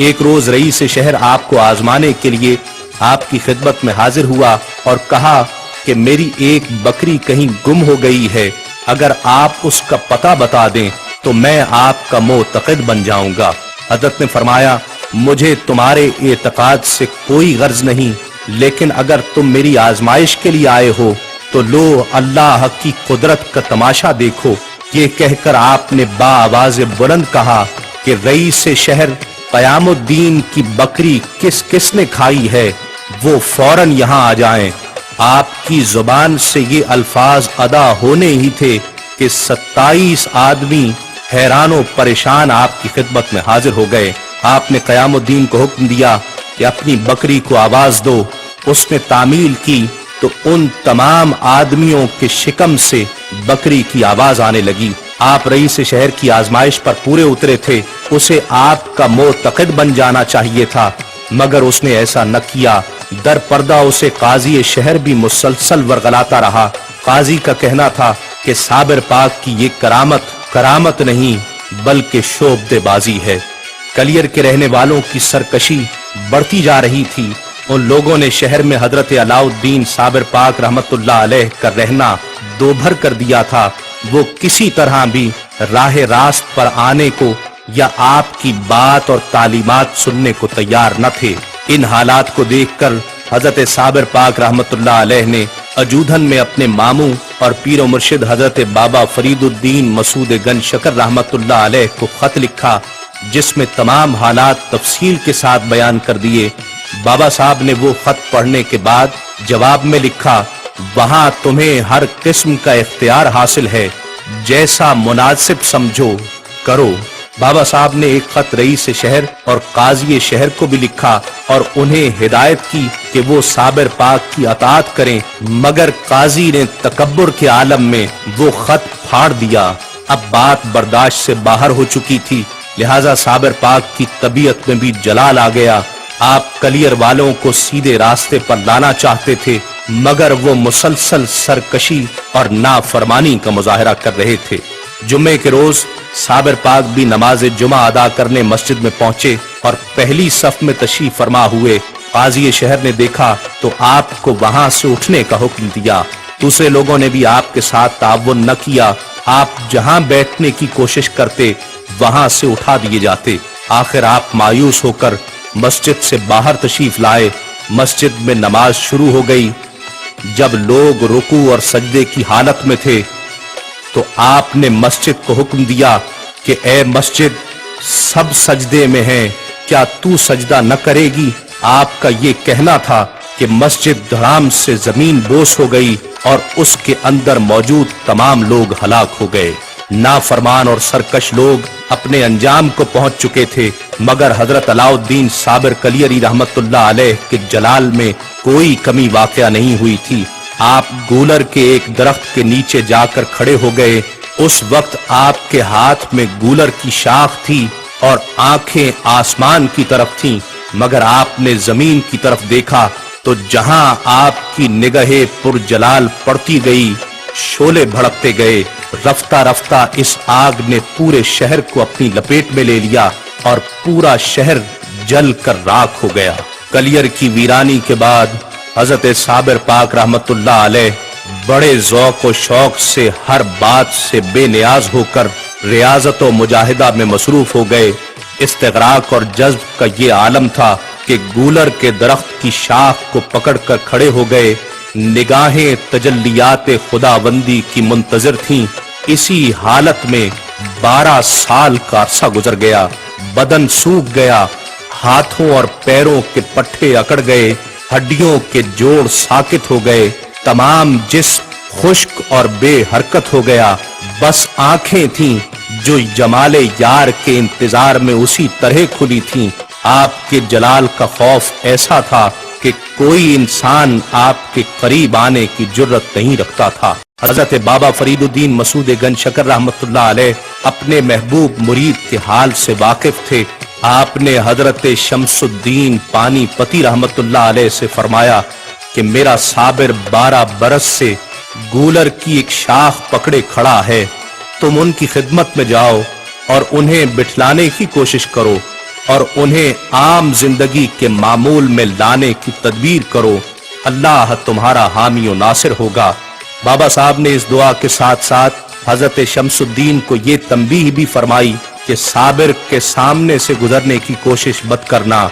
ایک روز رئیس شہر آپ کو آزمانے کے لیے آپ کی خدمت میں حاضر ہوا اور کہا کہ میری ایک بکری کہیں گم ہو گئی ہے، اگر آپ اس کا پتہ بتا دیں تو میں آپ کا معتقد بن جاؤں گا۔ حضرت نے فرمایا مجھے تمہارے اعتقاد سے کوئی غرض نہیں، لیکن اگر تم میری آزمائش کے لیے آئے ہو تو لو اللہ کی قدرت کا تماشا دیکھو۔ یہ کہہ کر آپ نے با آواز بلند کہا کہ رئیس شہر قیام الدین کی بکری کس کس نے کھائی ہے، وہ فوراً یہاں آ جائیں۔ آپ کی زبان سے یہ الفاظ ادا ہونے ہی تھے کہ 27 آدمی حیران و پریشان آپ کی خدمت میں حاضر ہو گئے۔ آپ نے قیام الدین کو حکم دیا کہ اپنی بکری کو آواز دو۔ اس نے تعمیل کی تو ان تمام آدمیوں کے شکم سے بکری کی آواز آنے لگی۔ آپ رئیس شہر کی آزمائش پر پورے اترے تھے، اسے آپ کا معتقد بن جانا چاہیے تھا، مگر اس نے ایسا نہ کیا۔ در پردہ اسے قاضی شہر بھی مسلسل ورغلاتا رہا۔ قاضی کا کہنا تھا کہ صابر پاک کی یہ کرامت نہیں بلکہ شعبدے بازی ہے۔ کلیر کے رہنے والوں کی سرکشی بڑھتی جا رہی تھی۔ ان لوگوں نے شہر میں حضرت علاء الدین صابر پاک رحمت اللہ علیہ کا رہنا دوبھر کر دیا تھا۔ وہ کسی طرح بھی راہ راست پر آنے کو یا آپ کی بات اور تعلیمات سننے کو تیار نہ تھے۔ ان حالات کو دیکھ کر حضرت صابر پاک رحمت اللہ علیہ نے اجودھن میں اپنے ماموں اور پیر و مرشد حضرت بابا فرید الدین مسعود گنج شکر رحمت اللہ علیہ کو خط لکھا، جس میں تمام حالات تفصیل کے ساتھ بیان کر دیے۔ بابا صاحب نے وہ خط پڑھنے کے بعد جواب میں لکھا، وہاں تمہیں ہر قسم کا اختیار حاصل ہے، جیسا مناسب سمجھو کرو۔ بابا صاحب نے ایک خط رئیس شہر اور قاضی شہر کو بھی لکھا اور انہیں ہدایت کی کہ وہ صابر پاک کی اطاعت کریں، مگر قاضی نے تکبر کے عالم میں وہ خط پھاڑ دیا۔ اب بات برداشت سے باہر ہو چکی تھی، لہذا صابر پاک کی طبیعت میں بھی جلال آ گیا۔ آپ کلیر والوں کو سیدھے راستے پر لانا چاہتے تھے، مگر وہ مسلسل سرکشی اور نافرمانی کا مظاہرہ کر رہے تھے۔ جمعے کے روز صابر پاک بھی نماز جمعہ ادا کرنے مسجد میں پہنچے اور پہلی صف میں تشریف فرما ہوئے۔ قاضی شہر نے دیکھا تو آپ کو وہاں سے اٹھنے کا حکم دیا۔ دوسرے لوگوں نے بھی آپ کے ساتھ تعاون نہ کیا۔ آپ جہاں بیٹھنے کی کوشش کرتے وہاں سے اٹھا دیے جاتے۔ آخر آپ مایوس ہو کر مسجد سے باہر تشریف لائے۔ مسجد میں نماز شروع ہو گئی۔ جب لوگ رکوع اور سجدے کی حالت میں تھے تو آپ نے مسجد کو حکم دیا کہ اے مسجد، سب سجدے میں ہیں، کیا تو سجدہ نہ کرے گی؟ آپ کا یہ کہنا تھا کہ مسجد دھڑام سے زمین بوس ہو گئی اور اس کے اندر موجود تمام لوگ ہلاک ہو گئے۔ نافرمان اور سرکش لوگ اپنے انجام کو پہنچ چکے تھے، مگر حضرت علاء الدین صابر کلیری رحمت اللہ علیہ کے جلال میں کوئی کمی واقع نہیں ہوئی تھی۔ آپ گولر کے ایک درخت کے نیچے جا کر کھڑے ہو گئے۔ اس وقت آپ کے ہاتھ میں گولر کی شاخ تھی اور آنکھیں آسمان کی طرف تھیں، مگر آپ نے زمین کی طرف دیکھا تو جہاں آپ کی نگاہ پر جلال پڑتی گئی، شعلے بھڑکتے گئے۔ رفتہ رفتہ اس آگ نے پورے شہر کو اپنی لپیٹ میں لے لیا اور پورا شہر جل کر راکھ ہو گیا۔ کلیر کی ویرانی کے بعد حضرت صابر پاک رحمت اللہ علیہ بڑے ذوق و شوق سے ہر بات سے بے نیاز ہو کر ریاضت و مجاہدہ میں مصروف ہو گئے۔ استغراق اور جذب کا یہ عالم تھا کہ گولر کے درخت کی شاخ کو پکڑ کر کھڑے ہو گئے۔ نگاہیں تجلیات خداوندی کی منتظر تھیں۔ اسی حالت میں 12 سال کا عرصہ گزر گیا۔ بدن سوکھ گیا، ہاتھوں اور پیروں کے پٹھے اکڑ گئے، ہڈیوں کے جوڑ ساکت ہو گئے، تمام جسم خشک اور بے حرکت ہو گیا۔ بس آنکھیں تھیں جو جمال یار کے انتظار میں اسی طرح کھلی تھیں۔ آپ کے جلال کا خوف ایسا تھا کہ کوئی انسان آپ کے قریب آنے کی جرت نہیں رکھتا تھا۔ حضرت بابا فرید الدین مسعود گنج شکر رحمت اللہ علیہ اپنے محبوب مرید کے حال سے واقف تھے۔ آپ نے حضرت شمس الدین پانی پتی رحمت اللہ علیہ سے فرمایا کہ میرا صابر 12 برس سے گولر کی ایک شاخ پکڑے کھڑا ہے، تم ان کی خدمت میں جاؤ اور انہیں بٹھلانے کی کوشش کرو۔ और उन्हें आम जिंदगी के मामूल में लाने की तदबीर करो। अल्लाह तुम्हारा हामी और नासिर होगा। बाबा साहब ने इस दुआ के साथ साथ हजरत शमसुद्दीन को ये तंबीह भी फरमाई कि साबिर के सामने से गुजरने की कोशिश मत करना,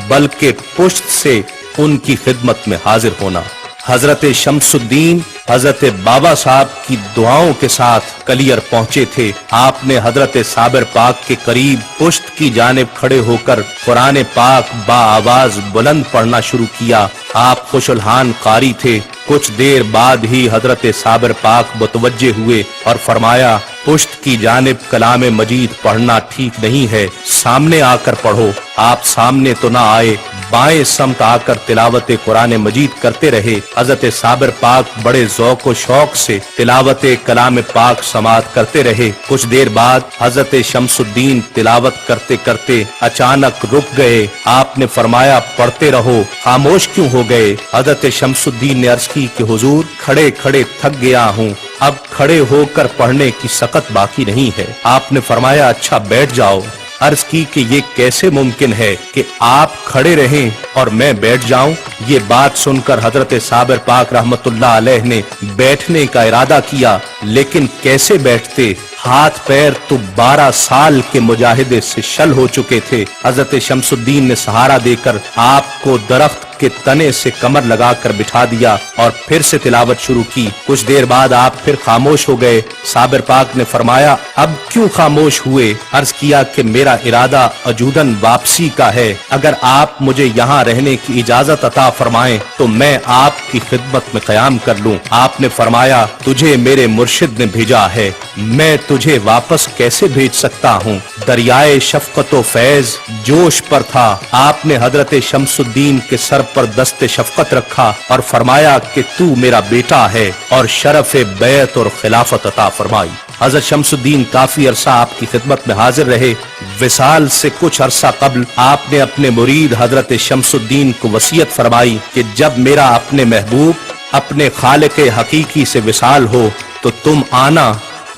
बल्कि पुश्त से उनकी खिदमत में हाजिर होना। हजरत शमसुद्दीन हजरत बाबा साहब की दुआओं के साथ कलियर पहुंचे थे। आपने हजरत साबिर पाक के करीब पुश्त की जानिब खड़े होकर कुरान पाक बाआवाज बुलंद पढ़ना शुरू किया। आप खुशलहान कारी थे। कुछ देर बाद ही हजरत साबिर पाक मुतवज्जे हुए और फरमाया, पुश्त की जानिब कलाम मजीद पढ़ना ठीक नहीं है, सामने आकर पढ़ो। आप सामने तो ना आए, बाएं समत आकर तिलावत कुरान मजीद करते रहे। हजरत साबिर पाक बड़े ज़ौक़ व शौक से तिलावत कलाम पाक समात करते रहे। कुछ देर बाद हजरत शमसुद्दीन तिलावत करते करते अचानक रुक गए। आपने फरमाया, पढ़ते रहो, खामोश क्यों हो गए? हजरत शमसुद्दीन ने अर्ज की कि हुजूर, खड़े खड़े थक गया हूँ, अब खड़े होकर पढ़ने की सकत बाकी नहीं है। आपने फरमाया, अच्छा बैठ जाओ। अर्ज की कि ये कैसे मुमकिन है कि आप खड़े रहें और मैं बैठ जाऊं? ये बात सुनकर हजरत साबिर पाक रहमतुल्लाह अलैह ने बैठने का इरादा किया, लेकिन कैसे बैठते? हाथ पैर तो 12 साल के मुजाहिदे से शल हो चुके थे। हजरत शमसुद्दीन ने सहारा देकर आपको दरख्त के तने से कमर लगाकर बिठा दिया और फिर से तिलावत शुरू की। कुछ देर बाद आप फिर खामोश हो गए। साबिर पाक ने फरमाया, अब क्यों खामोश हुए? अर्ज किया कि मेरा इरादा अजूदन वापसी का है। अगर आप मुझे यहाँ रहने की इजाजत अता फरमाएं तो मैं आपकी खिदमत में कयाम कर लूं। आपने फरमाया, तुझे मेरे मुर्शिद ने भेजा है, मैं तुझे वापस कैसे भेज सकता हूँ? दरियाए शफकत व फैज जोश पर था। आपने हजरत शमसुद्दीन के सर पर दस्ते शफकत रखा और फरमाया कि तू मेरा बेटा है, और शरफ बैत और खिलाफत अता फरमाई। हजरत शमसुद्दीन काफी अरसा आपकी खिदमत में हाजिर रहे। विसाल से कुछ अरसा कबल आपने अपने मुरीद हजरत शमसुद्दीन को वसीयत फरमाई कि जब मेरा अपने महबूब अपने खालिक हकीकी से विसाल हो तो तुम आना।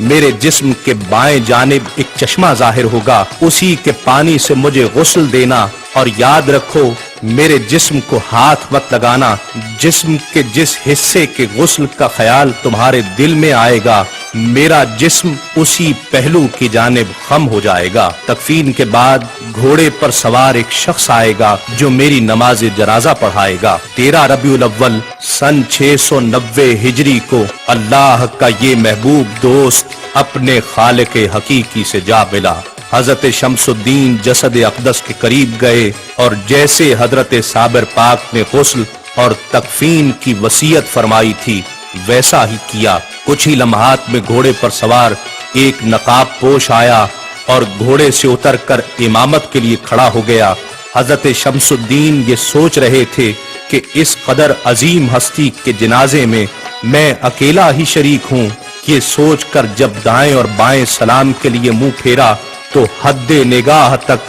मेरे जिस्म के बाएं जानिब एक चश्मा जाहिर होगा, उसी के पानी से मुझे गुस्ल देना, और याद रखो मेरे जिस्म को हाथ मत लगाना। जिस्म के जिस हिस्से के गुस्ल का ख्याल तुम्हारे दिल में आएगा, मेरा जिस्म उसी पहलू की जानिब खम हो जाएगा। तकफीन के बाद घोड़े पर सवार एक शख्स आएगा जो मेरी नमाज जनाजा पढ़ाएगा। 13 रबीउल अव्वल सन 690 हिजरी को अल्लाह का ये महबूब दोस्त अपने खालिक हकीकी से जा मिला। हजरत शमसुद्दीन जसद अक़दस के करीब गए और जैसे हजरत साबिर पाक ने गुस्ल और तकफीन की वसीयत फरमाई थी वैसा ही किया। कुछ ही लम्हात में घोड़े पर सवार एक नकाब पोश आया और घोड़े से उतरकर इमामत के लिए खड़ा हो गया। हजरत शमसुद्दीन ये सोच रहे थे कि इस कदर अजीम हस्ती के जनाजे में मैं अकेला ही शरीक हूँ। ये सोचकर जब दाएं और बाएं सलाम के लिए मुंह फेरा तो हद्दे निगाह तक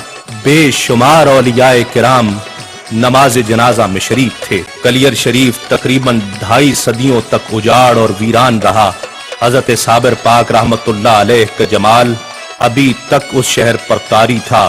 बेशुमार औलियाए किराम नमाज जनाजा में शरीक थे। कलियर शरीफ तकरीबन 2.5 सदियों तक उजाड़ और वीरान रहा। हजरत साबिर पाक रहमतुल्लाह अलैह का जमाल अभी तक उस शहर पर तारी था।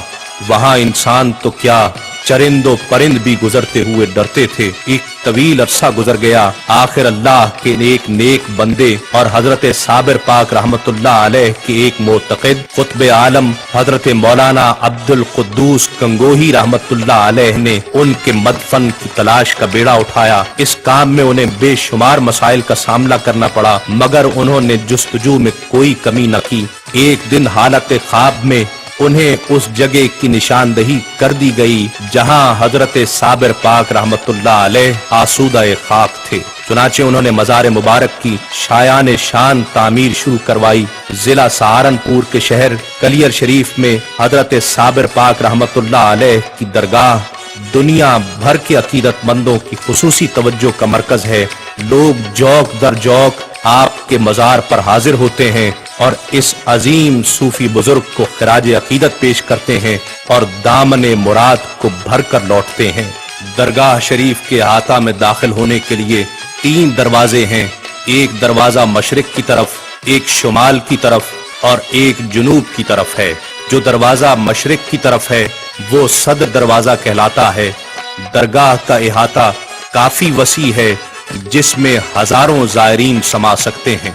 वहां इंसान तो क्या, चरिंदो परिंद भी गुजरते हुए डरते थे। एक तवील अरसा गुजर गया। आखिर अल्लाह के एक नेक बंदे और हजरत साबिर पाक रहमतुल्लाह अलैह के एक मोतक़िद क़ुत्ब आलम हजरत मौलाना अब्दुल कुद्दूस गंगोही रहमतुल्लाह अलैह ने उनके मदफन की तलाश का बेड़ा उठाया। इस काम में उन्हें बेशुमार मसाइल का सामना करना पड़ा, मगर उन्होंने जुस्तजू में कोई कमी न की। एक दिन हालत ख्वाब में उन्हें उस जगह की निशानदही कर दी गई जहां हजरत साबिर पाक रहमतुल्लाह अलैह आसूदा खाक थे। चुनाचे उन्होंने मज़ार मुबारक की शायान शान तामीर शुरू करवाई। जिला सहारनपुर के शहर कलियर शरीफ में हजरत साबिर पाक रहमतुल्लाह अलैह की दरगाह दुनिया भर के अकीदतमंदों की खुसूसी तवज्जो का मरकज है। लोग जौक दर जौक आपके मज़ार पर हाजिर होते हैं और इस अजीम सूफी बुजुर्ग को खिराज अकीदत पेश करते हैं और दामने मुराद को भर कर लौटते हैं। दरगाह शरीफ के अहाता में दाखिल होने के लिए 3 दरवाजे हैं। एक दरवाजा मशरिक की तरफ, एक शुमाल की तरफ और एक जुनूब की तरफ है। जो दरवाजा मशरिक की तरफ है वो सदर दरवाजा कहलाता है। दरगाह का इहाता काफी वसी है जिसमें हजारों ज़ायरीन समा सकते हैं।